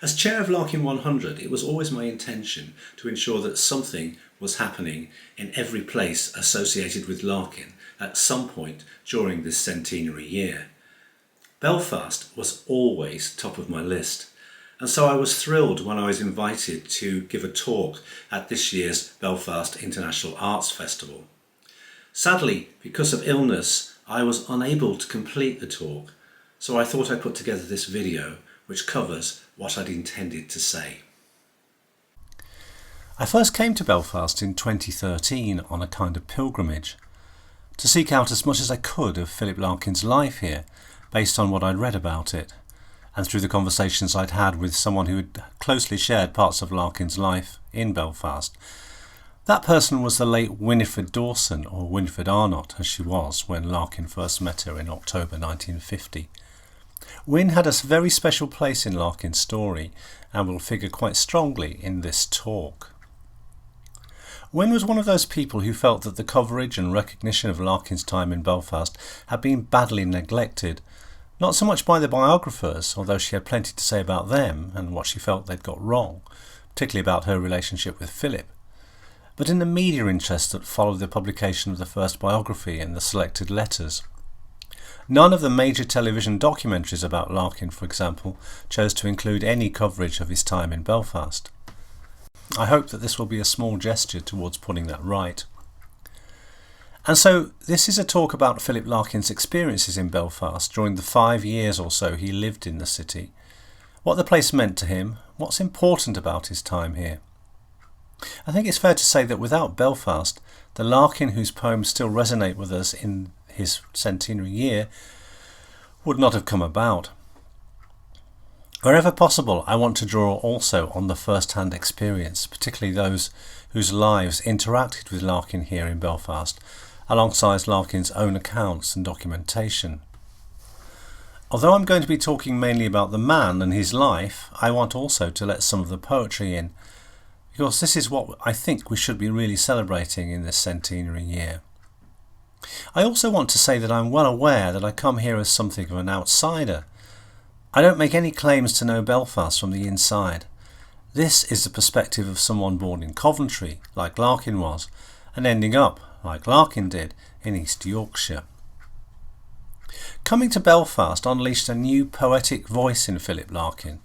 As chair of Larkin 100, it was always my intention to ensure that something was happening in every place associated with Larkin at some point during this centenary year. Belfast was always top of my list, and so I was thrilled when I was invited to give a talk at this year's Belfast International Arts Festival. Sadly, because of illness, I was unable to complete the talk, so I thought I'd put together this video which covers what I'd intended to say. I first came to Belfast in 2013 on a kind of pilgrimage to seek out as much as I could of Philip Larkin's life here, based on what I'd read about it, and through the conversations I'd had with someone who had closely shared parts of Larkin's life in Belfast. That person was the late Winifred Dawson, or Winifred Arnott as she was when Larkin first met her in October 1950. Wyn had a very special place in Larkin's story and will figure quite strongly in this talk. Wyn was one of those people who felt that the coverage and recognition of Larkin's time in Belfast had been badly neglected, not so much by the biographers, although she had plenty to say about them and what she felt they'd got wrong, particularly about her relationship with Philip, but in the media interest that followed the publication of the first biography and the selected letters. None of the major television documentaries about Larkin, for example, chose to include any coverage of his time in Belfast. I hope that this will be a small gesture towards putting that right. And so this is a talk about Philip Larkin's experiences in Belfast during the 5 years or so he lived in the city, what the place meant to him, what's important about his time here. I think it's fair to say that without Belfast, the Larkin whose poems still resonate with us in his centenary year would not have come about. Wherever possible, I want to draw also on the first-hand experience, particularly those whose lives interacted with Larkin here in Belfast, alongside Larkin's own accounts and documentation. Although I'm going to be talking mainly about the man and his life, I want also to let some of the poetry in, because this is what I think we should be really celebrating in this centenary year. I also want to say that I'm well aware that I come here as something of an outsider. I don't make any claims to know Belfast from the inside. This is the perspective of someone born in Coventry, like Larkin was, and ending up, like Larkin did, in East Yorkshire. Coming to Belfast unleashed a new poetic voice in Philip Larkin,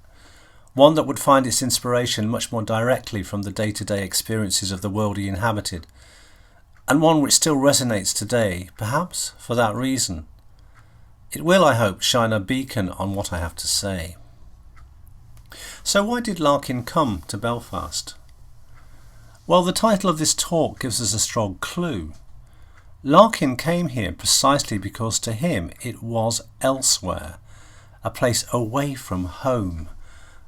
one that would find its inspiration much more directly from the day-to-day experiences of the world he inhabited, and one which still resonates today, perhaps for that reason. It will, I hope, shine a beacon on what I have to say. So why did Larkin come to Belfast? Well, the title of this talk gives us a strong clue. Larkin came here precisely because to him it was elsewhere, a place away from home,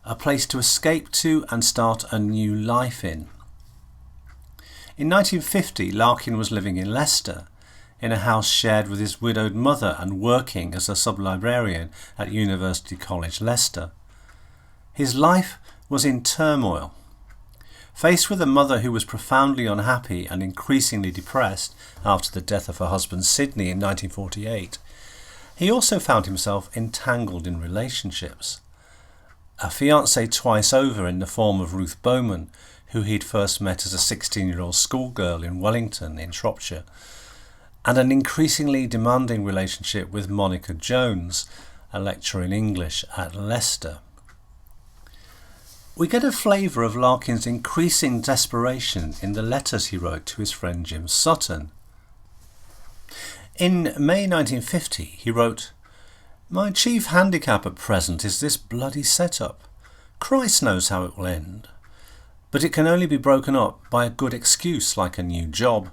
a place to escape to and start a new life in. In 1950, Larkin was living in Leicester, in a house shared with his widowed mother and working as a sub-librarian at University College Leicester. His life was in turmoil. Faced with a mother who was profoundly unhappy and increasingly depressed after the death of her husband Sidney in 1948, he also found himself entangled in relationships. A fiancée twice over in the form of Ruth Bowman, who he'd first met as a 16-year-old schoolgirl in Wellington in Shropshire, and an increasingly demanding relationship with Monica Jones, a lecturer in English at Leicester. We get a flavour of Larkin's increasing desperation in the letters he wrote to his friend Jim Sutton. In May 1950 he wrote, "My chief handicap at present is this bloody set-up. Christ knows how it will end. But it can only be broken up by a good excuse like a new job.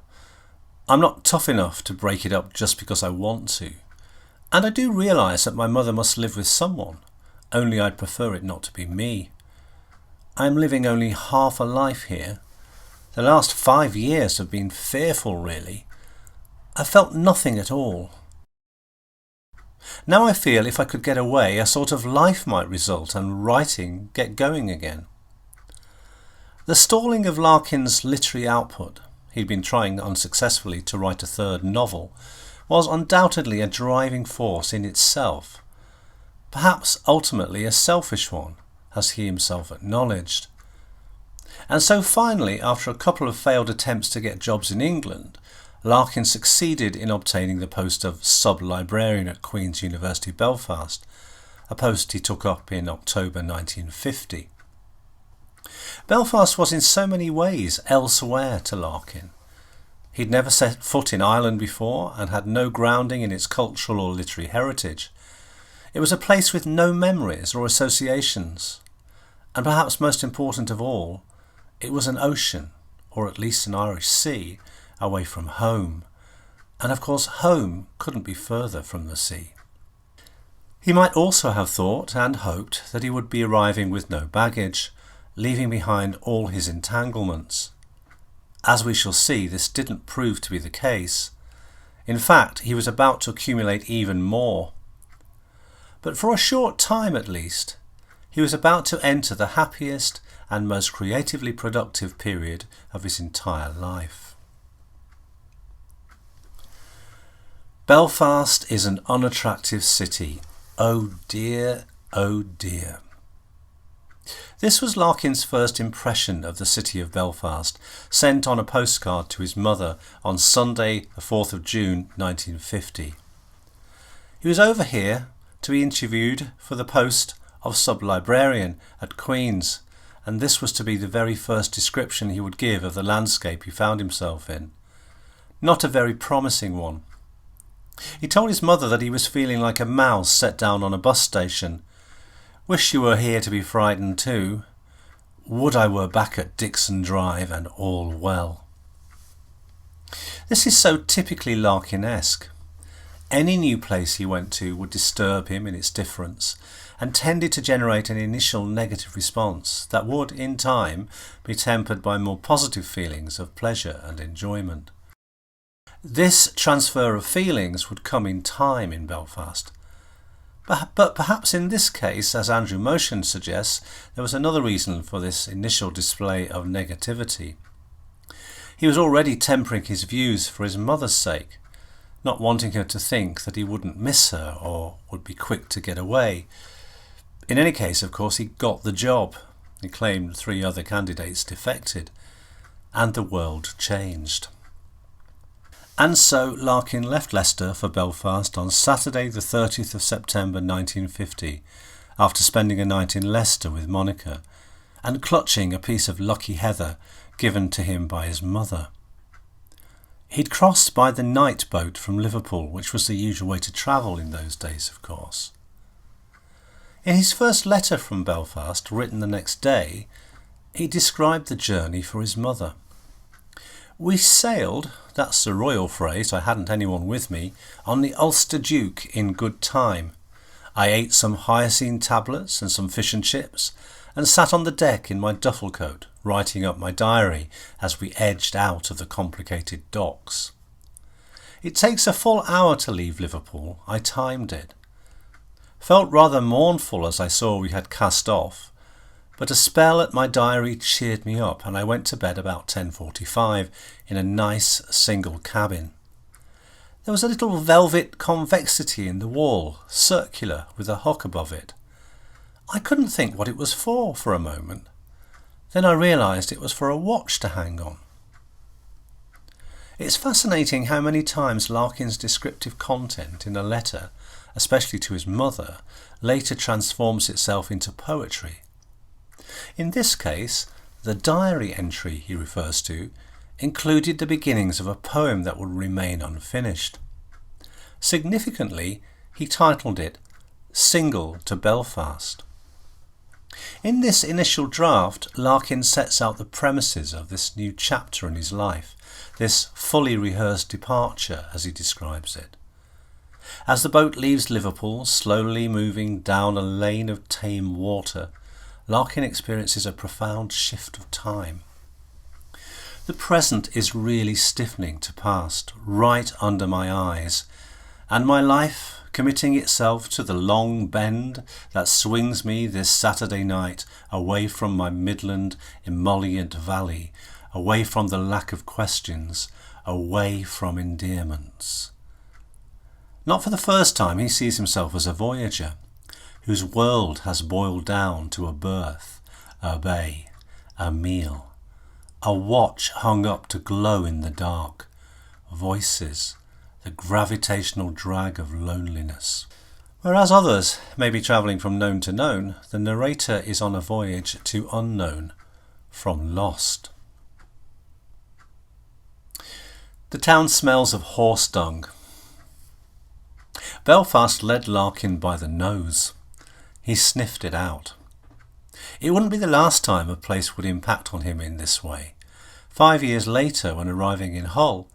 I'm not tough enough to break it up just because I want to. And I do realise that my mother must live with someone, only I'd prefer it not to be me. I'm living only half a life here. The last 5 years have been fearful, really. I felt nothing at all. Now I feel if I could get away, a sort of life might result and writing get going again." The stalling of Larkin's literary output, he'd been trying unsuccessfully to write a third novel, was undoubtedly a driving force in itself. Perhaps ultimately a selfish one, as he himself acknowledged. And so finally, after a couple of failed attempts to get jobs in England, Larkin succeeded in obtaining the post of sub-librarian at Queen's University Belfast, a post he took up in October 1950. Belfast was in so many ways elsewhere to Larkin. He'd never set foot in Ireland before and had no grounding in its cultural or literary heritage. It was a place with no memories or associations. And perhaps most important of all, it was an ocean, or at least an Irish sea, away from home. And of course home couldn't be further from the sea. He might also have thought and hoped that he would be arriving with no baggage, leaving behind all his entanglements. As we shall see, this didn't prove to be the case. In fact, he was about to accumulate even more. But for a short time at least, he was about to enter the happiest and most creatively productive period of his entire life. Belfast is an unattractive city. Oh dear, oh dear. This was Larkin's first impression of the city of Belfast, sent on a postcard to his mother on Sunday the 4th of June 1950. He was over here to be interviewed for the post of sub-librarian at Queen's, and this was to be the very first description he would give of the landscape he found himself in. Not a very promising one. He told his mother that he was feeling like a mouse set down on a bus station. Wish you were here to be frightened too. Would I were back at Dixon Drive and all well. This is so typically Larkin-esque. Any new place he went to would disturb him in its difference and tended to generate an initial negative response that would, in time, be tempered by more positive feelings of pleasure and enjoyment. This transfer of feelings would come in time in Belfast. But perhaps in this case, as Andrew Motion suggests, there was another reason for this initial display of negativity. He was already tempering his views for his mother's sake, not wanting her to think that he wouldn't miss her or would be quick to get away. In any case, of course, he got the job. He claimed 3 other candidates defected, and the world changed. And so Larkin left Leicester for Belfast on Saturday the 30th of September 1950, after spending a night in Leicester with Monica, and clutching a piece of lucky heather given to him by his mother. He'd crossed by the night boat from Liverpool, which was the usual way to travel in those days, of course. In his first letter from Belfast, written the next day, he described the journey for his mother. We sailed, that's the royal phrase, I hadn't anyone with me, on the Ulster Duke in good time. I ate some hyoscine tablets and some fish and chips, and sat on the deck in my duffel coat, writing up my diary as we edged out of the complicated docks. It takes a full hour to leave Liverpool, I timed it. Felt rather mournful as I saw we had cast off, but a spell at my diary cheered me up, and I went to bed about 10:45 in a nice single cabin. There was a little velvet convexity in the wall, circular, with a hook above it. I couldn't think what it was for a moment. Then I realised it was for a watch to hang on. It's fascinating how many times Larkin's descriptive content in a letter, especially to his mother, later transforms itself into poetry. In this case, the diary entry he refers to included the beginnings of a poem that would remain unfinished. Significantly, he titled it Single to Belfast. In this initial draft, Larkin sets out the premises of this new chapter in his life, this fully rehearsed departure, as he describes it. As the boat leaves Liverpool, slowly moving down a lane of tame water, Larkin experiences a profound shift of time. The present is really stiffening to past, right under my eyes, and my life committing itself to the long bend that swings me this Saturday night away from my midland emollient valley, away from the lack of questions, away from endearments. Not for the first time he sees himself as a voyager, whose world has boiled down to a birth, a bay, a meal, a watch hung up to glow in the dark, voices, the gravitational drag of loneliness. Whereas others may be travelling from known to known, the narrator is on a voyage to unknown, from lost. The town smells of horse dung. Belfast led Larkin by the nose. He sniffed it out. It wouldn't be the last time a place would impact on him in this way. 5 years later, when arriving in Hull,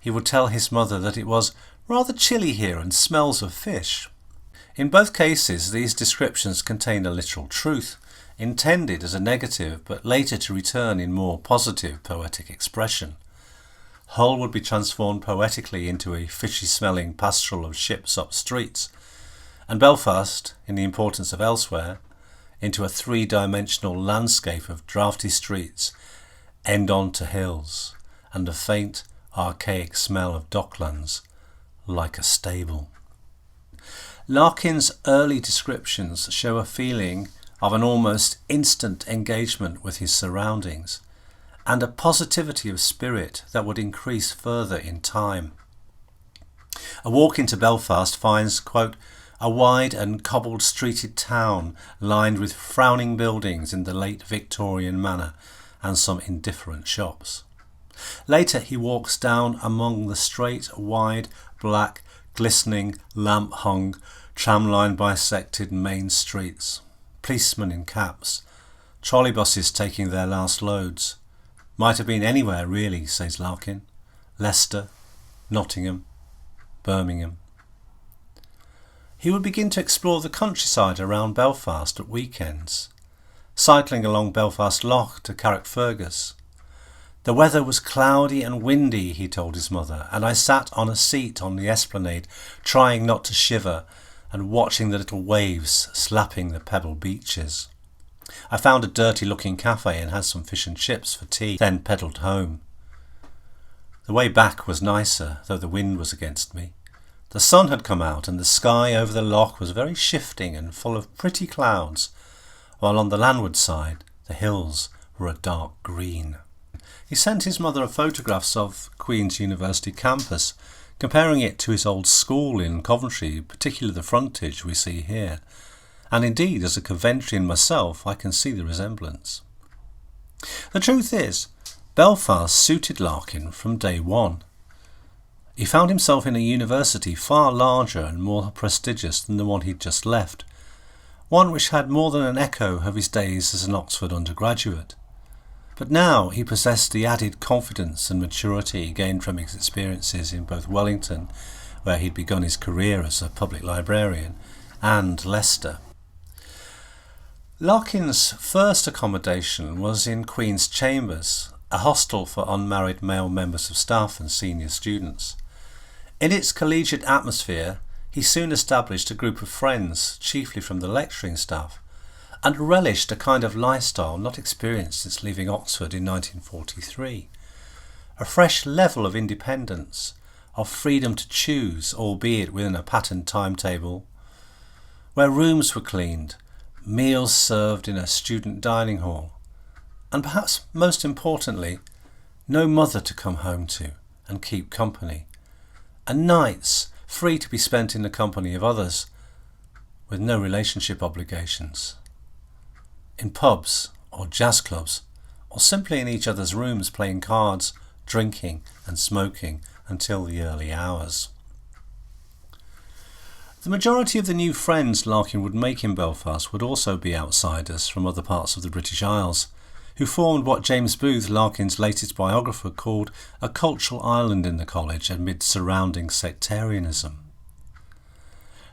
he would tell his mother that it was rather chilly here and smells of fish. In both cases, these descriptions contain a literal truth, intended as a negative but later to return in more positive poetic expression. Hull would be transformed poetically into a fishy-smelling pastoral of ships up streets, and Belfast, in the importance of elsewhere, into a three-dimensional landscape of draughty streets, end-on to hills, and a faint, archaic smell of docklands, like a stable. Larkin's early descriptions show a feeling of an almost instant engagement with his surroundings, and a positivity of spirit that would increase further in time. A walk into Belfast finds, quote, a wide and cobbled-streeted town lined with frowning buildings in the late Victorian manner and some indifferent shops. Later he walks down among the straight, wide, black, glistening, lamp-hung, tramline bisected main streets, policemen in caps, trolleybuses taking their last loads. Might have been anywhere really, says Larkin. Leicester, Nottingham, Birmingham. He would begin to explore the countryside around Belfast at weekends, cycling along Belfast Lough to Carrickfergus. The weather was cloudy and windy, he told his mother, and I sat on a seat on the esplanade, trying not to shiver and watching the little waves slapping the pebble beaches. I found a dirty-looking cafe and had some fish and chips for tea, then pedalled home. The way back was nicer, though the wind was against me. The sun had come out, and the sky over the loch was very shifting and full of pretty clouds, while on the landward side the hills were a dark green. He sent his mother photographs of Queen's University campus, comparing it to his old school in Coventry, particularly the frontage we see here. And indeed, as a Coventrian myself, I can see the resemblance. The truth is, Belfast suited Larkin from day one. He found himself in a university far larger and more prestigious than the one he'd just left, one which had more than an echo of his days as an Oxford undergraduate. But now he possessed the added confidence and maturity gained from his experiences in both Wellington, where he'd begun his career as a public librarian, and Leicester. Larkin's first accommodation was in Queen's Chambers, a hostel for unmarried male members of staff and senior students. In its collegiate atmosphere, he soon established a group of friends, chiefly from the lecturing staff, and relished a kind of lifestyle not experienced since leaving Oxford in 1943. A fresh level of independence, of freedom to choose, albeit within a patterned timetable, where rooms were cleaned, meals served in a student dining hall, and perhaps most importantly, no mother to come home to and keep company, and nights free to be spent in the company of others with no relationship obligations, in pubs or jazz clubs, or simply in each other's rooms playing cards, drinking and smoking until the early hours. The majority of the new friends Larkin would make in Belfast would also be outsiders from other parts of the British Isles, who formed what James Booth, Larkin's latest biographer, called a cultural island in the college amid surrounding sectarianism.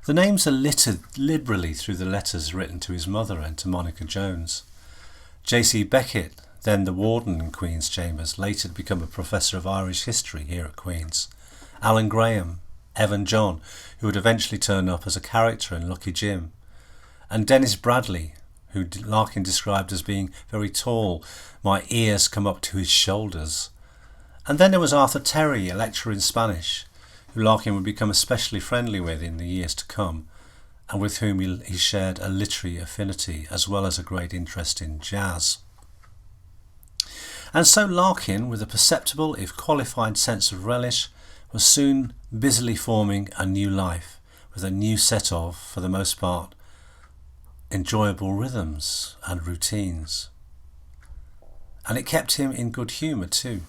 The names are littered liberally through the letters written to his mother and to Monica Jones. J.C. Beckett, then the warden in Queen's Chambers, later to become a professor of Irish history here at Queen's. Alan Graham, Evan John, who would eventually turn up as a character in Lucky Jim, and Dennis Bradley, who Larkin described as being very tall, my ears come up to his shoulders. And then there was Arthur Terry, a lecturer in Spanish, who Larkin would become especially friendly with in the years to come, and with whom he shared a literary affinity as well as a great interest in jazz. And so Larkin, with a perceptible if qualified sense of relish, was soon busily forming a new life with a new set of, for the most part, enjoyable rhythms and routines. And it kept him in good humour too.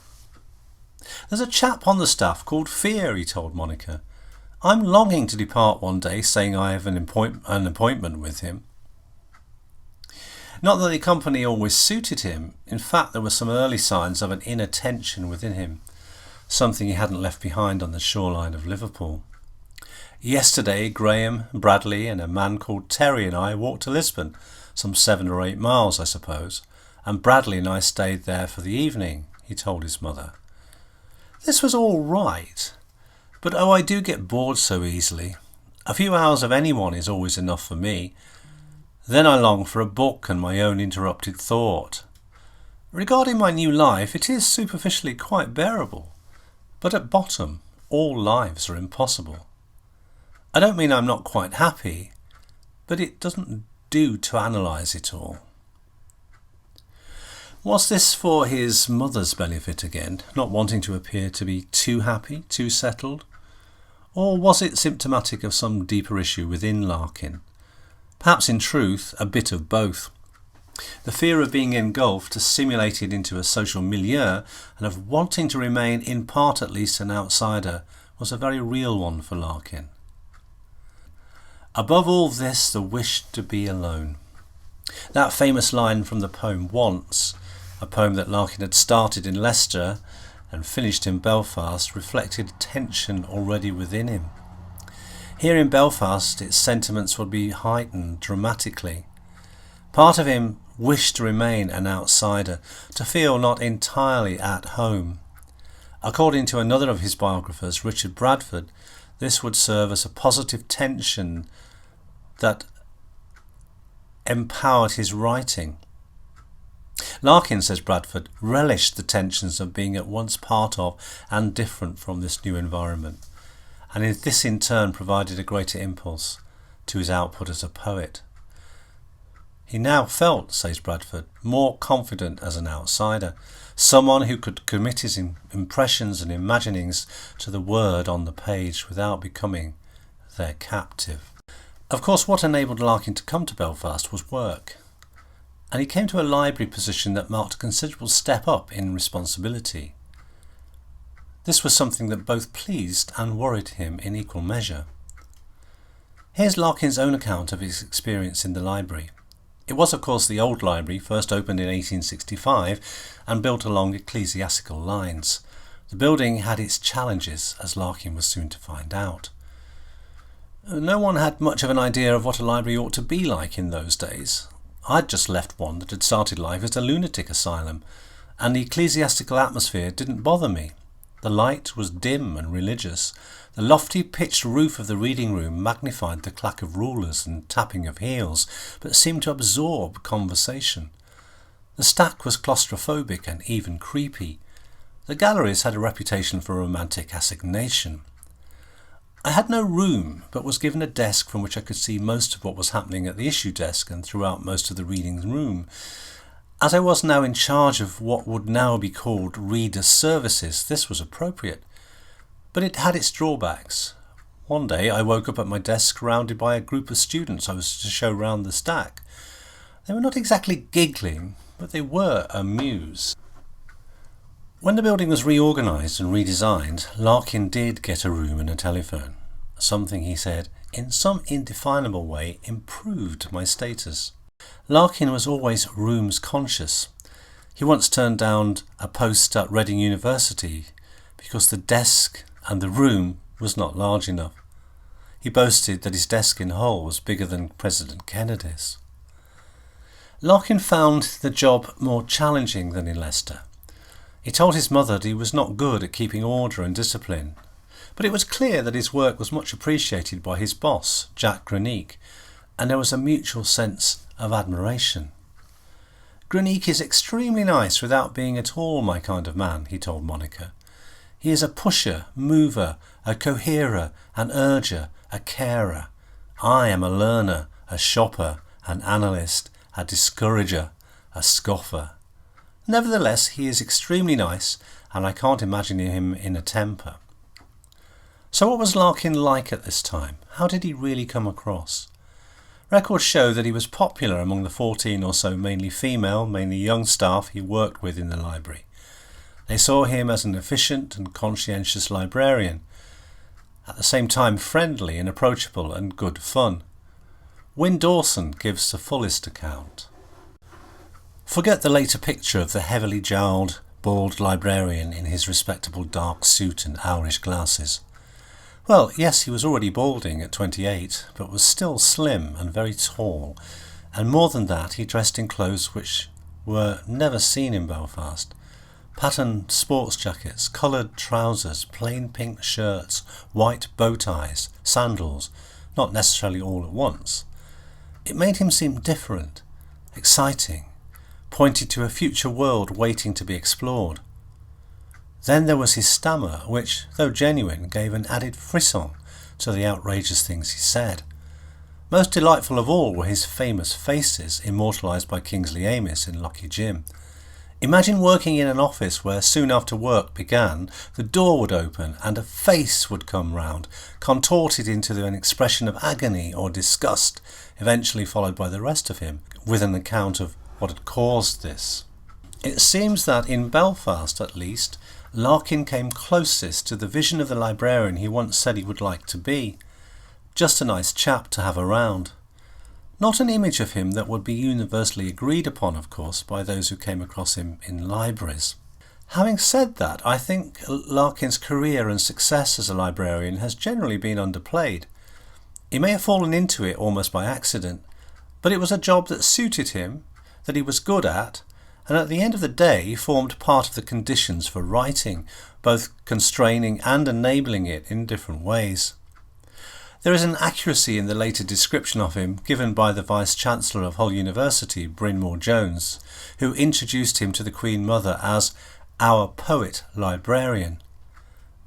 "There's a chap on the staff called Fear," he told Monica. "I'm longing to depart one day, saying I have an appointment with him." Not that the company always suited him. In fact, there were some early signs of an inner tension within him, something he hadn't left behind on the shoreline of Liverpool. "Yesterday, Graham, Bradley and a man called Terry and I walked to Lisbon, some 7 or 8 miles, I suppose, and Bradley and I stayed there for the evening," he told his mother. "This was all right, but I do get bored so easily. A few hours of anyone is always enough for me. Then I long for a book and my own interrupted thought. Regarding my new life, it is superficially quite bearable, but at bottom, all lives are impossible. I don't mean I'm not quite happy, but it doesn't do to analyse it all." Was this for his mother's benefit again, not wanting to appear to be too happy, too settled? Or was it symptomatic of some deeper issue within Larkin? Perhaps in truth, a bit of both. The fear of being engulfed, assimilated into a social milieu, and of wanting to remain, in part at least, an outsider, was a very real one for Larkin. Above all this, the wish to be alone. That famous line from the poem Once, a poem that Larkin had started in Leicester and finished in Belfast, reflected tension already within him. Here in Belfast, its sentiments would be heightened dramatically. Part of him wished to remain an outsider, to feel not entirely at home. According to another of his biographers, Richard Bradford, this would serve as a positive tension that empowered his writing. Larkin, says Bradford, relished the tensions of being at once part of and different from this new environment, and this in turn provided a greater impulse to his output as a poet. He now felt, says Bradford, more confident as an outsider, someone who could commit his impressions and imaginings to the word on the page without becoming their captive. Of course, what enabled Larkin to come to Belfast was work, and he came to a library position that marked a considerable step up in responsibility. This was something that both pleased and worried him in equal measure. Here's Larkin's own account of his experience in the library. It was, of course, the old library, first opened in 1865 and built along ecclesiastical lines. The building had its challenges, as Larkin was soon to find out. No one had much of an idea of what a library ought to be like in those days. I'd just left one that had started life as a lunatic asylum, and the ecclesiastical atmosphere didn't bother me. The light was dim and religious. The lofty pitched roof of the reading room magnified the clack of rulers and tapping of heels, but seemed to absorb conversation. The stack was claustrophobic and even creepy. The galleries had a reputation for romantic assignation. I had no room, but was given a desk from which I could see most of what was happening at the issue desk and throughout most of the reading room. As I was now in charge of what would now be called readers' services, this was appropriate. But it had its drawbacks. One day I woke up at my desk surrounded by a group of students I was to show round the stack. They were not exactly giggling, but they were amused. When the building was reorganised and redesigned, Larkin did get a room and a telephone. Something, he said, in some indefinable way improved my status. Larkin was always rooms conscious. He once turned down a post at Reading University because the desk and the room was not large enough. He boasted that his desk in Hull was bigger than President Kennedy's. Larkin found the job more challenging than in Leicester. He told his mother that he was not good at keeping order and discipline, but it was clear that his work was much appreciated by his boss, Jack Granique, and there was a mutual sense of admiration. "Granique is extremely nice without being at all my kind of man," he told Monica. "He is a pusher, mover, a coherer, an urger, a carer. I am a learner, a shopper, an analyst, a discourager, a scoffer. Nevertheless, he is extremely nice, and I can't imagine him in a temper. So what was Larkin like at this time? How did he really come across? Records show that he was popular among the 14 or so mainly female, mainly young staff he worked with in the library. They saw him as an efficient and conscientious librarian, at the same time friendly and approachable and good fun. Wynne Dawson gives the fullest account. Forget the later picture of the heavily jowled, bald librarian in his respectable dark suit and owlish glasses. Well, yes, he was already balding at 28, but was still slim and very tall, and more than that, he dressed in clothes which were never seen in Belfast. Patterned sports jackets, coloured trousers, plain pink shirts, white bow ties, sandals, not necessarily all at once. It made him seem different, exciting, pointed to a future world waiting to be explored. Then there was his stammer, which, though genuine, gave an added frisson to the outrageous things he said. Most delightful of all were his famous faces, immortalised by Kingsley Amis in Lucky Jim. Imagine working in an office where soon after work began, the door would open and a face would come round, contorted into an expression of agony or disgust, eventually followed by the rest of him, with an account of what had caused this. It seems that in Belfast, at least, Larkin came closest to the vision of the librarian he once said he would like to be. Just a nice chap to have around. Not an image of him that would be universally agreed upon, of course, by those who came across him in libraries. Having said that, I think Larkin's career and success as a librarian has generally been underplayed. He may have fallen into it almost by accident, but it was a job that suited him, that he was good at, and at the end of the day formed part of the conditions for writing, both constraining and enabling it in different ways. There is an accuracy in the later description of him given by the Vice-Chancellor of Hull University, Bryn Mawr-Jones, who introduced him to the Queen Mother as our poet librarian,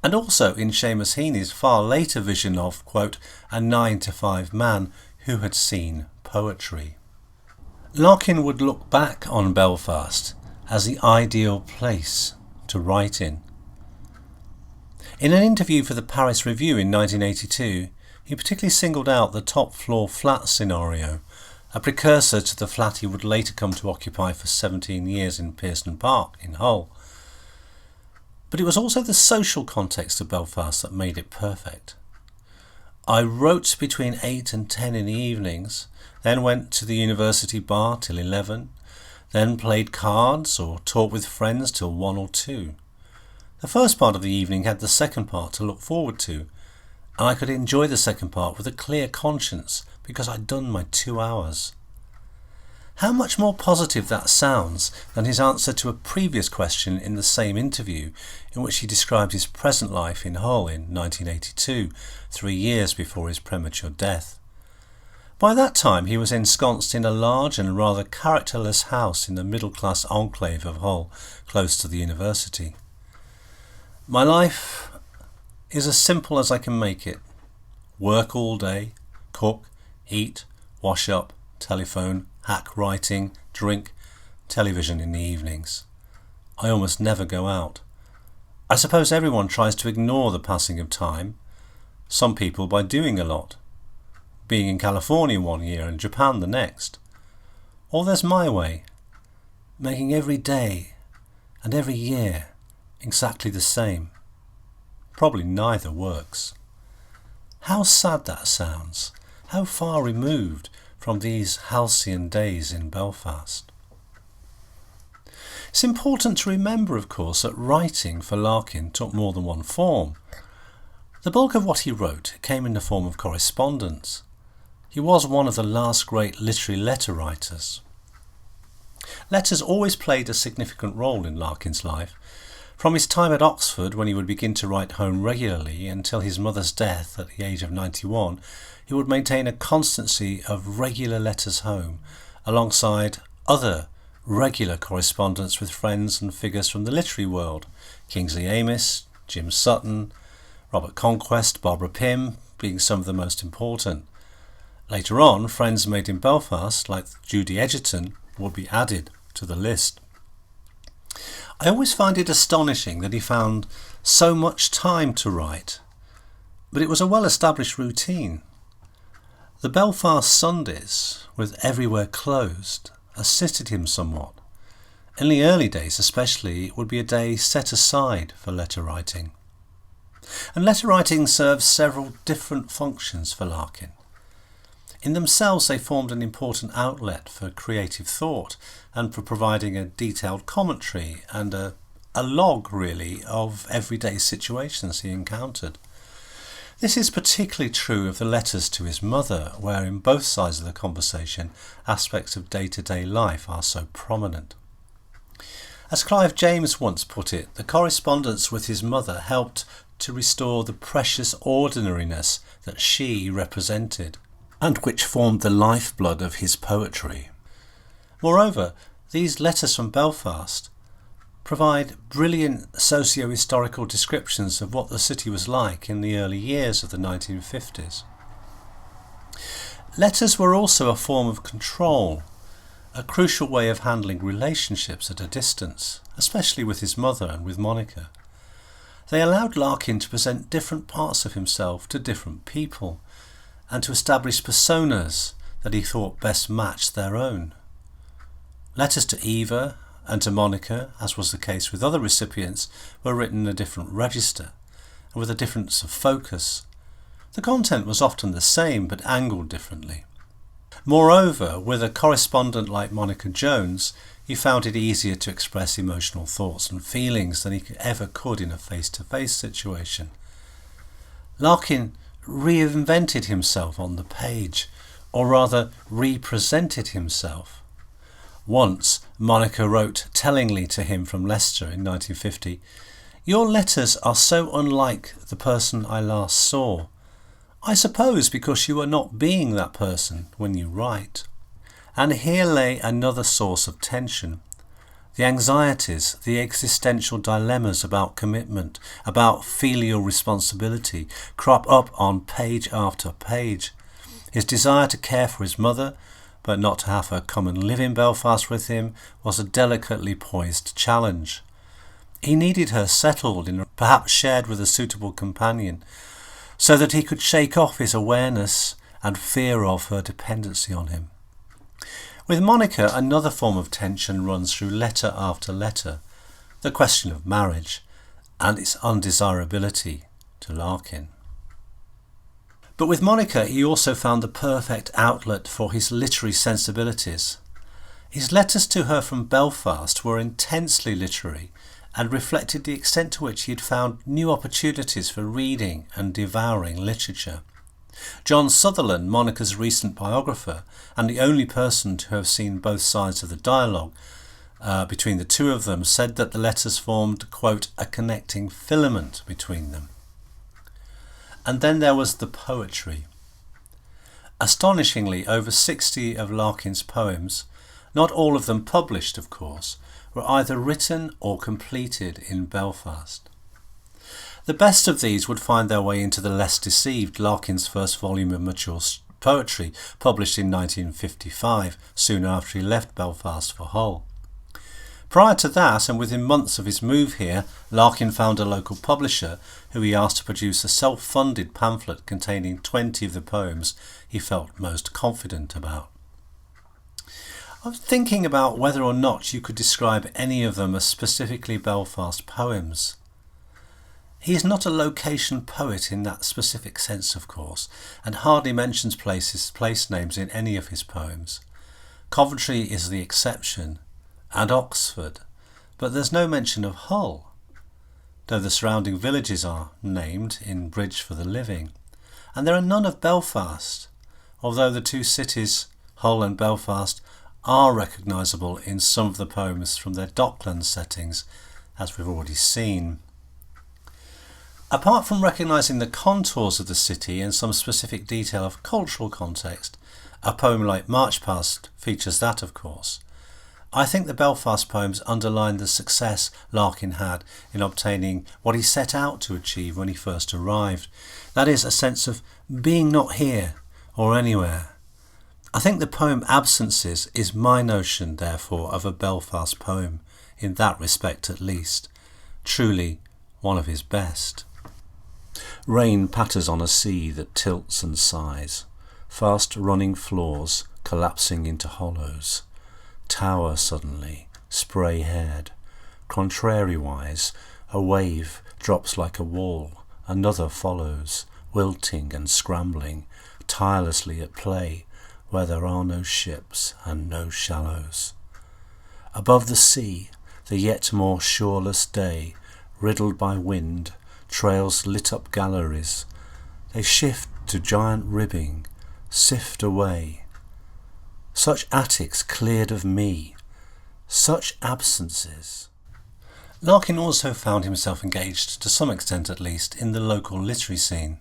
and also in Seamus Heaney's far later vision of, quote, a 9-to-5 man who had seen poetry. Larkin would look back on Belfast as the ideal place to write in. In an interview for the Paris Review in 1982, he particularly singled out the top-floor flat scenario, a precursor to the flat he would later come to occupy for 17 years in Pearson Park in Hull. But it was also the social context of Belfast that made it perfect. I wrote between 8 and 10 in the evenings, then went to the university bar till 11, then played cards or talked with friends till 1 or 2. The first part of the evening had the second part to look forward to, and I could enjoy the second part with a clear conscience because I'd done my 2 hours. How much more positive that sounds than his answer to a previous question in the same interview, in which he described his present life in Hull in 1982, 3 years before his premature death. By that time he was ensconced in a large and rather characterless house in the middle-class enclave of Hull, close to the university. My life is as simple as I can make it. Work all day, cook, eat, wash up, telephone, hack writing, drink, television in the evenings. I almost never go out. I suppose everyone tries to ignore the passing of time, some people by doing a lot, being in California one year and Japan the next. Or there's my way, making every day and every year exactly the same. Probably neither works. How sad that sounds, how far removed from these halcyon days in Belfast. It's important to remember, of course, that writing for Larkin took more than one form. The bulk of what he wrote came in the form of correspondence. He was one of the last great literary letter writers. Letters always played a significant role in Larkin's life. From his time at Oxford, when he would begin to write home regularly, until his mother's death at the age of 91, he would maintain a constancy of regular letters home, alongside other regular correspondence with friends and figures from the literary world, Kingsley Amis, Jim Sutton, Robert Conquest, Barbara Pym being some of the most important. Later on, friends made in Belfast, like Judy Edgerton, would be added to the list. I always find it astonishing that he found so much time to write, but it was a well-established routine. The Belfast Sundays, with everywhere closed, assisted him somewhat. In the early days especially, it would be a day set aside for letter writing. And letter writing served several different functions for Larkin. In themselves they formed an important outlet for creative thought and for providing a detailed commentary and a log, really, of everyday situations he encountered. This is particularly true of the letters to his mother, where in both sides of the conversation aspects of day-to-day life are so prominent. As Clive James once put it, the correspondence with his mother helped to restore the precious ordinariness that she represented, and which formed the lifeblood of his poetry. Moreover, these letters from Belfast provide brilliant socio-historical descriptions of what the city was like in the early years of the 1950s. Letters were also a form of control, a crucial way of handling relationships at a distance, especially with his mother and with Monica. They allowed Larkin to present different parts of himself to different people, and to establish personas that he thought best matched their own. Letters to Eva and to Monica, as was the case with other recipients, were written in a different register, and with a difference of focus. The content was often the same, but angled differently. Moreover, with a correspondent like Monica Jones, he found it easier to express emotional thoughts and feelings than he ever could in a face-to-face situation. Larkin reinvented himself on the page, or rather represented himself. Once, Monica wrote tellingly to him from Leicester in 1950, "Your letters are so unlike the person I last saw. I suppose because you are not being that person when you write." And here lay another source of tension. The anxieties, the existential dilemmas about commitment, about filial responsibility, crop up on page after page. His desire to care for his mother, but not to have her come and live in Belfast with him, was a delicately poised challenge. He needed her settled in, perhaps shared with a suitable companion, so that he could shake off his awareness and fear of her dependency on him. With Monica, another form of tension runs through letter after letter, the question of marriage and its undesirability to Larkin. But with Monica, he also found the perfect outlet for his literary sensibilities. His letters to her from Belfast were intensely literary and reflected the extent to which he had found new opportunities for reading and devouring literature. John Sutherland, Monica's recent biographer, and the only person to have seen both sides of the dialogue between the two of them, said that the letters formed, quote, "a connecting filament between them." And then there was the poetry. Astonishingly, over 60 of Larkin's poems, not all of them published of course, were either written or completed in Belfast. The best of these would find their way into The Less Deceived, Larkin's first volume of mature poetry, published in 1955, soon after he left Belfast for Hull. Prior to that, and within months of his move here, Larkin found a local publisher who he asked to produce a self-funded pamphlet containing 20 of the poems he felt most confident about. I was thinking about whether or not you could describe any of them as specifically Belfast poems. He is not a location poet in that specific sense, of course, and hardly mentions place names in any of his poems. Coventry is the exception, and Oxford, but there's no mention of Hull, though the surrounding villages are named in Bridge for the Living, and there are none of Belfast, although the two cities, Hull and Belfast, are recognisable in some of the poems from their Dockland settings, as we've already seen. Apart from recognising the contours of the city and some specific detail of cultural context, a poem like March Past features that, of course. I think the Belfast poems underline the success Larkin had in obtaining what he set out to achieve when he first arrived. That is, a sense of being not here or anywhere, I think the poem Absences is my notion, therefore, of a Belfast poem, in that respect at least. Truly one of his best. Rain patters on a sea that tilts and sighs, fast running floors collapsing into hollows. Tower suddenly, spray-haired. Contrariwise, a wave drops like a wall, another follows, wilting and scrambling, tirelessly at play, where there are no ships and no shallows. Above the sea, the yet more shoreless day, riddled by wind, trails lit up galleries. They shift to giant ribbing, sift away. Such attics cleared of me, such absences. Larkin also found himself engaged, to some extent at least, in the local literary scene.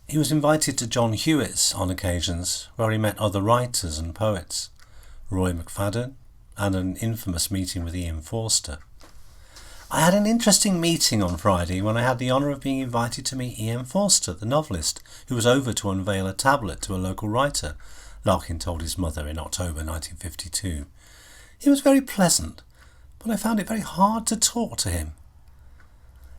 He was invited to John Hewitt's on occasions, where he met other writers and poets, Roy McFadden, and an infamous meeting with Ian Forster. I had an interesting meeting on Friday when I had the honour of being invited to meet Ian Forster, the novelist, who was over to unveil a tablet to a local writer, Larkin told his mother in October 1952. He was very pleasant, but I found it very hard to talk to him.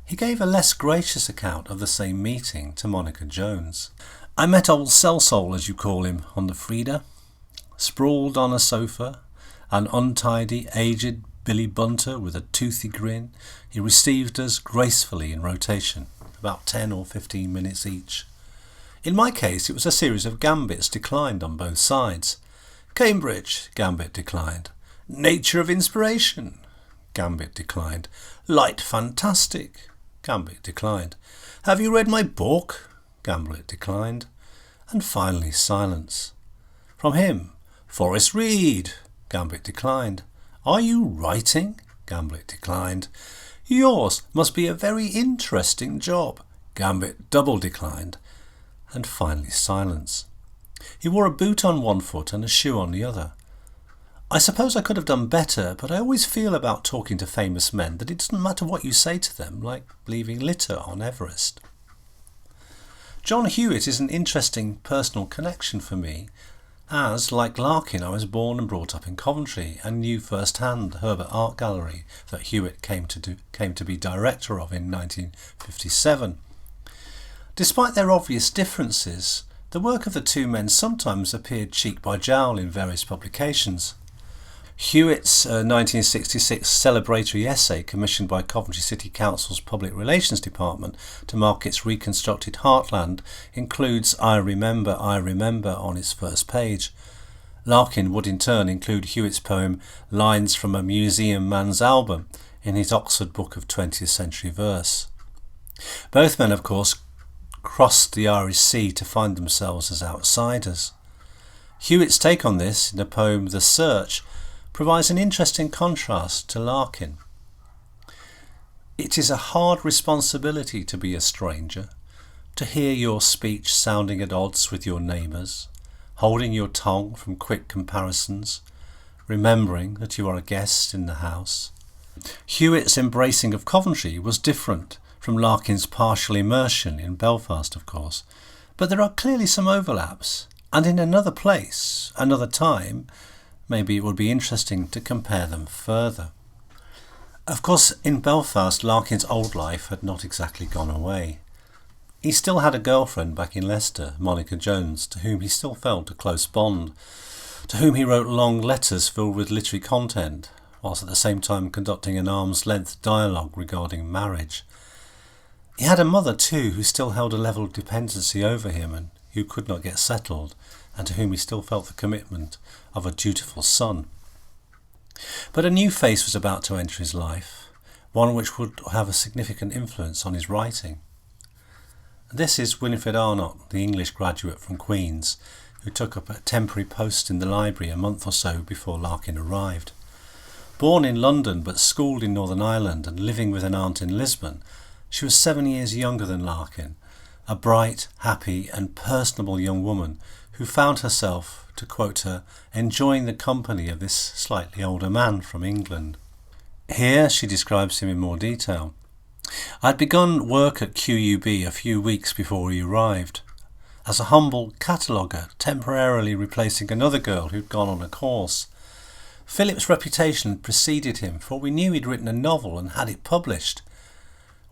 He gave a less gracious account of the same meeting to Monica Jones. I met old Celsol, as you call him, on the Frida. Sprawled on a sofa, an untidy, aged Billy Bunter with a toothy grin, he received us gracefully in rotation, about 10 or 15 minutes each. In my case, it was a series of gambits declined on both sides. Cambridge, gambit declined. Nature of inspiration, gambit declined. Light fantastic, gambit declined. Have you read my book? Gambit declined. And finally silence. From him, Forrest Reed, gambit declined. Are you writing? Gambit declined. Yours must be a very interesting job. Gambit double declined. And finally silence. He wore a boot on one foot and a shoe on the other. I suppose I could have done better, but I always feel about talking to famous men that it doesn't matter what you say to them, like leaving litter on Everest. John Hewitt is an interesting personal connection for me, as, like Larkin, I was born and brought up in Coventry and knew first-hand the Herbert Art Gallery that Hewitt came to be director of in 1957. Despite their obvious differences, the work of the two men sometimes appeared cheek by jowl in various publications. Hewitt's 1966 celebratory essay, commissioned by Coventry City Council's Public Relations Department to mark its reconstructed heartland, includes I Remember on its first page. Larkin would in turn include Hewitt's poem Lines from a Museum Man's Album in his Oxford Book of 20th Century Verse. Both men, of course, crossed the Irish Sea to find themselves as outsiders. Hewitt's take on this, in the poem The Search, provides an interesting contrast to Larkin. It is a hard responsibility to be a stranger, to hear your speech sounding at odds with your neighbours, holding your tongue from quick comparisons, remembering that you are a guest in the house. Hewitt's embracing of Coventry was different from Larkin's partial immersion in Belfast, of course, but there are clearly some overlaps, and in another place, another time, maybe it would be interesting to compare them further. Of course, in Belfast, Larkin's old life had not exactly gone away. He still had a girlfriend back in Leicester, Monica Jones, to whom he still felt a close bond, to whom he wrote long letters filled with literary content, whilst at the same time conducting an arm's-length dialogue regarding marriage. He had a mother too, who still held a level of dependency over him and who could not get settled, and to whom he still felt the commitment of a dutiful son. But a new phase was about to enter his life, one which would have a significant influence on his writing. This is Winifred Arnott, the English graduate from Queen's, who took up a temporary post in the library a month or so before Larkin arrived. Born in London but schooled in Northern Ireland and living with an aunt in Lisbon, she was 7 years younger than Larkin, a bright, happy and personable young woman who found herself, to quote her, enjoying the company of this slightly older man from England. Here she describes him in more detail. I'd begun work at QUB a few weeks before he arrived. as a humble cataloguer, temporarily replacing another girl who'd gone on a course. Philip's reputation preceded him, for we knew he'd written a novel and had it published.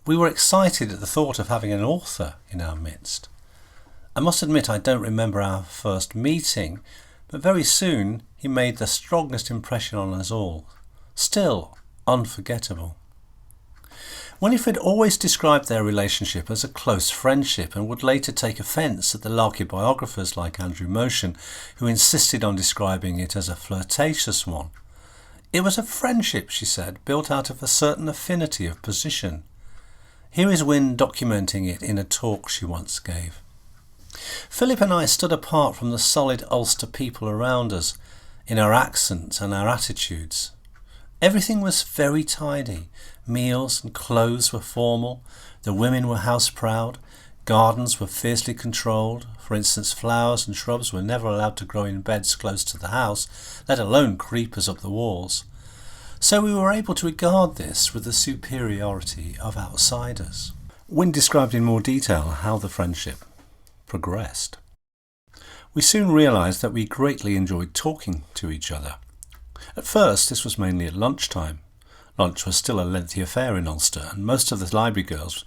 We were excited at the thought of having an author in our midst. I must admit I don't remember our first meeting, but very soon he made the strongest impression on us all. Still unforgettable. Winifred always described their relationship as a close friendship and would later take offence at the Larkin biographers like Andrew Motion, who insisted on describing it as a flirtatious one. It was a friendship, she said, built out of a certain affinity of position. Here is Wynne documenting it in a talk she once gave. Philip and I stood apart from the solid Ulster people around us, in our accents and our attitudes. Everything was very tidy. Meals and clothes were formal. The women were house-proud. Gardens were fiercely controlled. For instance, flowers and shrubs were never allowed to grow in beds close to the house, let alone creepers up the walls. So we were able to regard this with the superiority of outsiders. Wynne described in more detail how the friendship progressed. We soon realised that we greatly enjoyed talking to each other. At first this was mainly at lunchtime. Lunch was still a lengthy affair in Ulster, and most of the library girls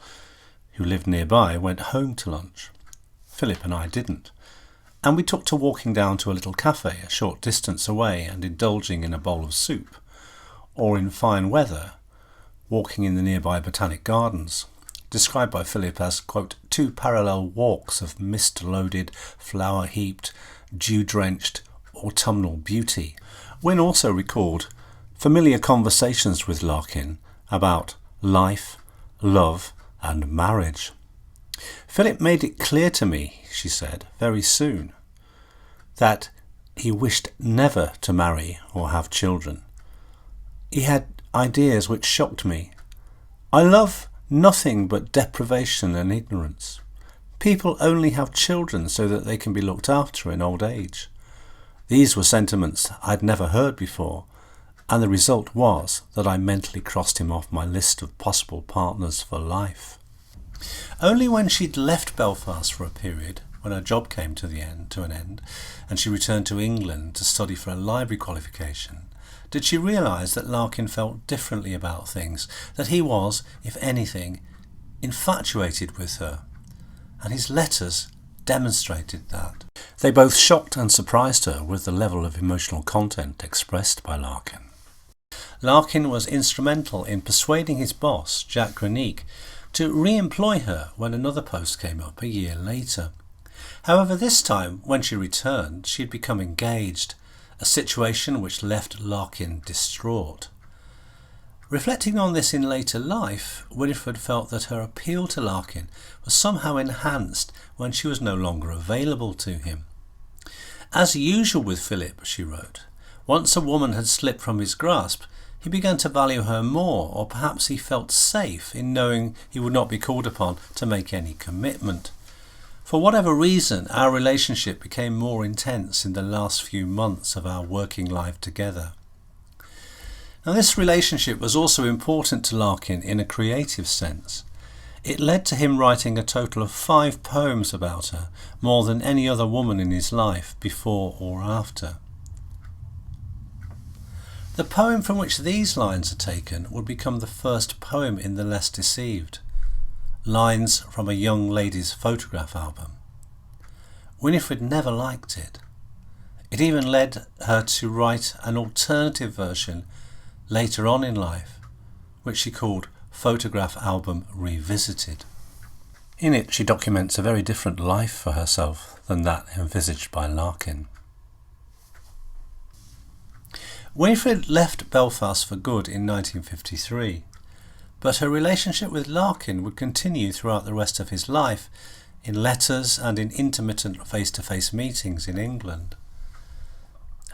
who lived nearby went home to lunch. Philip and I didn't, and we took to walking down to a little cafe a short distance away and indulging in a bowl of soup, or in fine weather, walking in the nearby botanic gardens, described by Philip as, quote, 2 parallel walks of mist-loaded, flower-heaped, dew-drenched, autumnal beauty. Wynne also recalled familiar conversations with Larkin about life, love and marriage. Philip made it clear to me, she said, very soon, that he wished never to marry or have children. He had ideas which shocked me. I love nothing but deprivation and ignorance. People only have children so that they can be looked after in old age. These were sentiments I'd never heard before, and the result was that I mentally crossed him off my list of possible partners for life. Only when she'd left Belfast for a period, when her job came to an end, and she returned to England to study for a library qualification, did she realise that Larkin felt differently about things, that he was, if anything, infatuated with her, and his letters demonstrated that. They both shocked and surprised her with the level of emotional content expressed by Larkin. Larkin was instrumental in persuading his boss, Jack Granique, to re-employ her when another post came up a year later. However, this time, when she returned, she had become engaged, a situation which left Larkin distraught. Reflecting on this in later life, Winifred felt that her appeal to Larkin was somehow enhanced when she was no longer available to him. As usual with Philip, she wrote, once a woman had slipped from his grasp, he began to value her more, or perhaps he felt safe in knowing he would not be called upon to make any commitment. For whatever reason, our relationship became more intense in the last few months of our working life together. Now, this relationship was also important to Larkin in a creative sense. It led to him writing a total of 5 poems about her, more than any other woman in his life, before or after. The poem from which these lines are taken would become the first poem in The Less Deceived, lines from a young lady's photograph album. Winifred never liked it. It even led her to write an alternative version later on in life, which she called Photograph Album Revisited. In it she documents a very different life for herself than that envisaged by Larkin. Winifred left Belfast for good in 1953, but her relationship with Larkin would continue throughout the rest of his life in letters and in intermittent face-to-face meetings in England.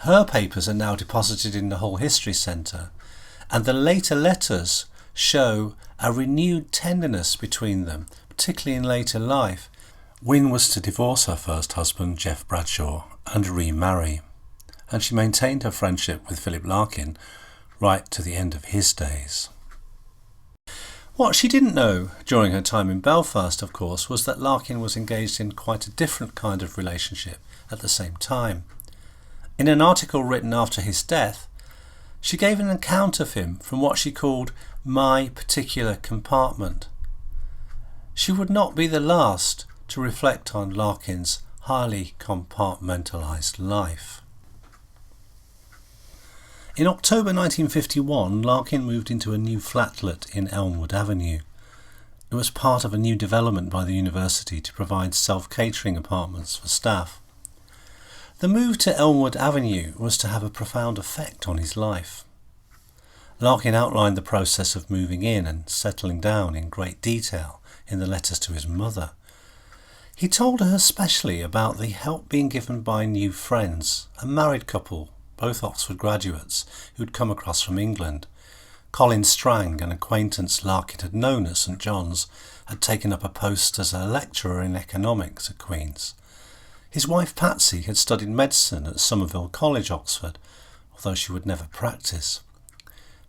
Her papers are now deposited in the Hull History Centre, and the later letters show a renewed tenderness between them, particularly in later life. Wynne was to divorce her first husband, Jeff Bradshaw, and remarry, and she maintained her friendship with Philip Larkin right to the end of his days. What she didn't know during her time in Belfast, of course, was that Larkin was engaged in quite a different kind of relationship at the same time. In an article written after his death, she gave an account of him from what she called my particular compartment. She would not be the last to reflect on Larkin's highly compartmentalised life. In October 1951, Larkin moved into a new flatlet in Elmwood Avenue. It was part of a new development by the university to provide self-catering apartments for staff. The move to Elmwood Avenue was to have a profound effect on his life. Larkin outlined the process of moving in and settling down in great detail in the letters to his mother. He told her especially about the help being given by new friends, a married couple, both Oxford graduates, who'd come across from England. Colin Strang, an acquaintance Larkin had known at St John's, had taken up a post as a lecturer in economics at Queen's. His wife Patsy had studied medicine at Somerville College, Oxford, although she would never practice.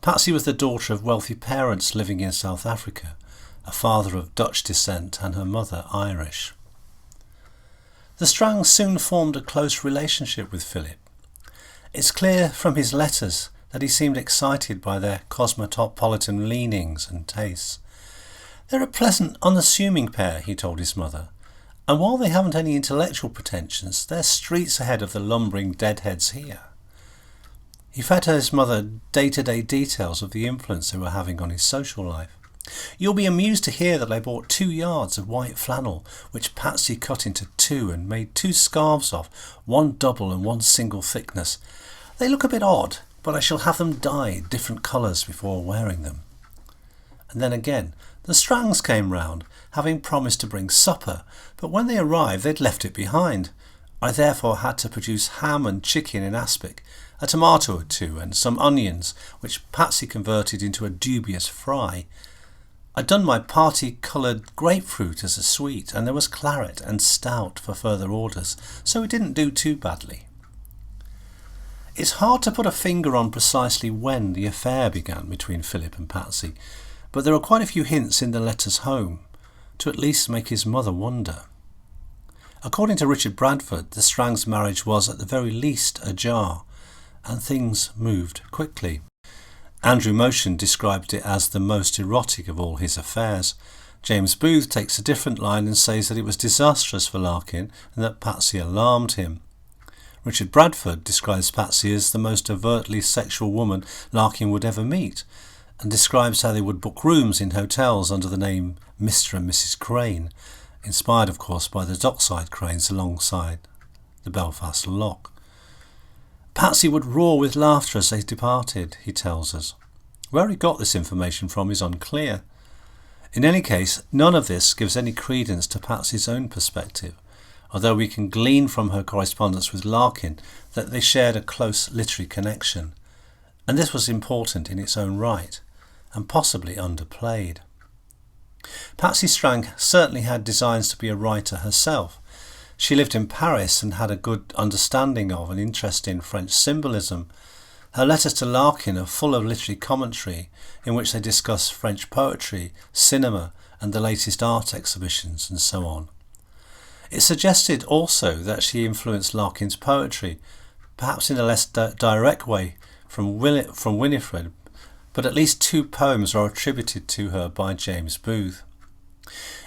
Patsy was the daughter of wealthy parents living in South Africa, a father of Dutch descent and her mother Irish. The Strangs soon formed a close relationship with Philip. It's clear from his letters that he seemed excited by their cosmopolitan leanings and tastes. They're a pleasant, unassuming pair, he told his mother, and while they haven't any intellectual pretensions, they're streets ahead of the lumbering deadheads here. He fed his mother day-to-day details of the influence they were having on his social life. You'll be amused to hear that I bought 2 yards of white flannel, which Patsy cut into 2 and made 2 scarves of, 1 double and 1 single thickness. They look a bit odd, but I shall have them dyed different colours before wearing them. And then again, the Strangs came round, having promised to bring supper, but when they arrived they'd left it behind. I therefore had to produce ham and chicken in aspic, a tomato or 2 and some onions, which Patsy converted into a dubious fry. I'd done my party-coloured grapefruit as a sweet, and there was claret and stout for further orders, so it didn't do too badly. It's hard to put a finger on precisely when the affair began between Philip and Patsy, but there are quite a few hints in the letters home, to at least make his mother wonder. According to Richard Bradford, the Strangs' marriage was at the very least ajar, and things moved quickly. Andrew Motion described it as the most erotic of all his affairs. James Booth takes a different line and says that it was disastrous for Larkin and that Patsy alarmed him. Richard Bradford describes Patsy as the most overtly sexual woman Larkin would ever meet, and describes how they would book rooms in hotels under the name Mr. and Mrs. Crane, inspired of course by the dockside cranes alongside the Belfast Lock. Patsy would roar with laughter as they departed, he tells us. Where he got this information from is unclear. In any case, none of this gives any credence to Patsy's own perspective, although we can glean from her correspondence with Larkin that they shared a close literary connection, and this was important in its own right, and possibly underplayed. Patsy Strang certainly had designs to be a writer herself. She lived in Paris and had a good understanding of and interest in French symbolism. Her letters to Larkin are full of literary commentary in which they discuss French poetry, cinema and the latest art exhibitions and so on. It suggested also that she influenced Larkin's poetry, perhaps in a less direct way from Winifred, but at least 2 poems are attributed to her by James Booth.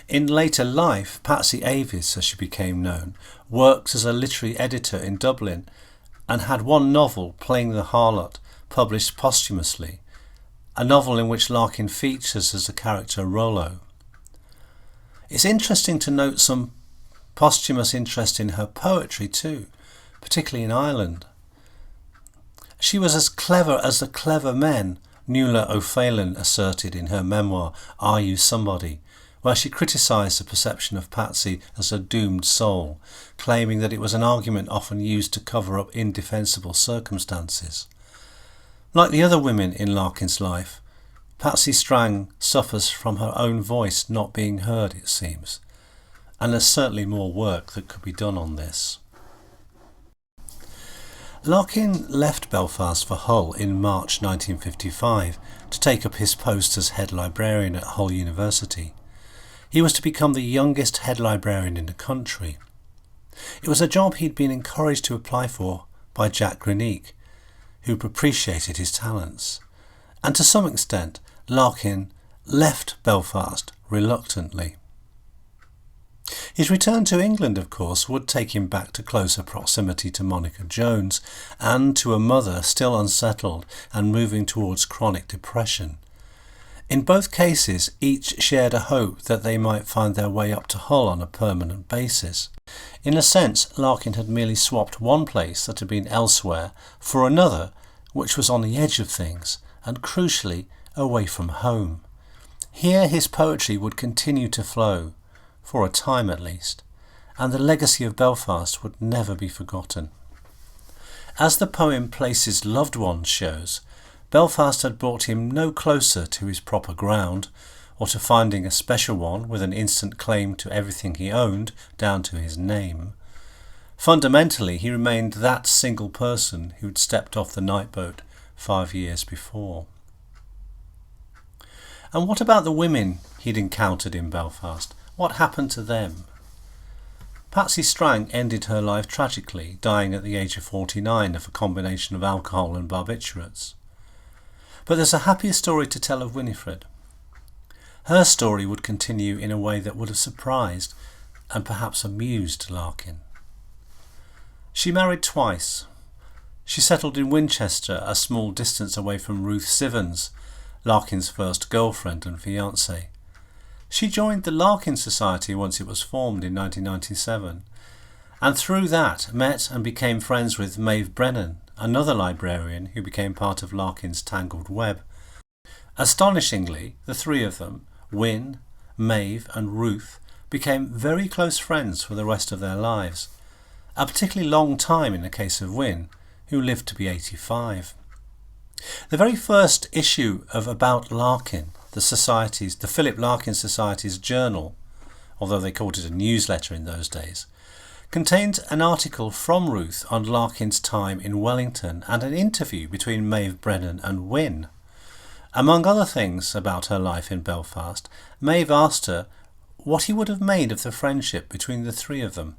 In later life, Patsy Avis, as she became known, worked as a literary editor in Dublin and had 1 novel, Playing the Harlot, published posthumously, a novel in which Larkin features as the character Rollo. It's interesting to note some posthumous interest in her poetry too, particularly in Ireland. She was as clever as the clever men, Nuala O'Phelan asserted in her memoir Are You Somebody, where she criticised the perception of Patsy as a doomed soul, claiming that it was an argument often used to cover up indefensible circumstances. Like the other women in Larkin's life, Patsy Strang suffers from her own voice not being heard, it seems, and there's certainly more work that could be done on this. Larkin left Belfast for Hull in March 1955 to take up his post as head librarian at Hull University. He was to become the youngest head librarian in the country. It was a job he'd been encouraged to apply for by Jack Grenique, who appreciated his talents. And to some extent, Larkin left Belfast reluctantly. His return to England, of course, would take him back to closer proximity to Monica Jones and to a mother still unsettled and moving towards chronic depression. In both cases, each shared a hope that they might find their way up to Hull on a permanent basis. In a sense, Larkin had merely swapped one place that had been elsewhere for another, which was on the edge of things and, crucially, away from home. Here his poetry would continue to flow, for a time at least, and the legacy of Belfast would never be forgotten. As the poem Places Loved Ones shows, Belfast had brought him no closer to his proper ground, or to finding a special one with an instant claim to everything he owned, down to his name. Fundamentally, he remained that single person who'd stepped off the night boat 5 years before. And what about the women he'd encountered in Belfast? What happened to them? Patsy Strang ended her life tragically, dying at the age of 49 of a combination of alcohol and barbiturates. But there's a happier story to tell of Winifred. Her story would continue in a way that would have surprised and perhaps amused Larkin. She married twice. She settled in Winchester, a small distance away from Ruth Sivens, Larkin's first girlfriend and fiancée. She joined the Larkin Society once it was formed in 1997, and through that met and became friends with Maeve Brennan, another librarian who became part of Larkin's tangled web. Astonishingly, the three of them, Win, Maeve and Ruth, became very close friends for the rest of their lives, a particularly long time in the case of Win, who lived to be 85. The very first issue of About Larkin, the Philip Larkin Society's journal, although they called it a newsletter in those days, contained an article from Ruth on Larkin's time in Wellington and an interview between Maeve Brennan and Win. Among other things about her life in Belfast, Maeve asked her what he would have made of the friendship between the three of them.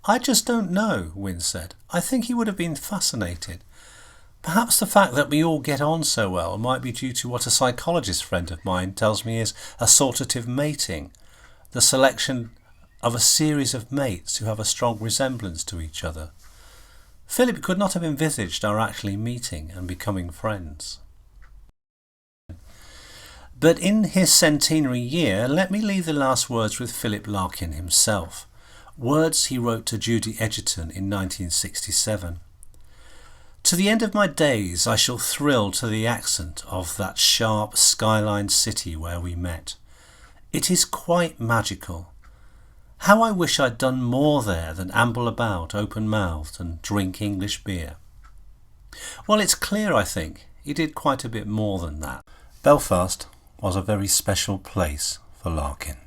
"I just don't know," Win said. "I think he would have been fascinated. Perhaps the fact that we all get on so well might be due to what a psychologist friend of mine tells me is assortative mating, the selection of a series of mates who have a strong resemblance to each other. Philip could not have envisaged our actually meeting and becoming friends." But in his centenary year, let me leave the last words with Philip Larkin himself, words he wrote to Judy Edgerton in 1967. "To the end of my days I shall thrill to the accent of that sharp skyline city where we met. It is quite magical. How I wish I'd done more there than amble about open-mouthed and drink English beer." Well, it's clear, I think, he did quite a bit more than that. Belfast was a very special place for Larkin.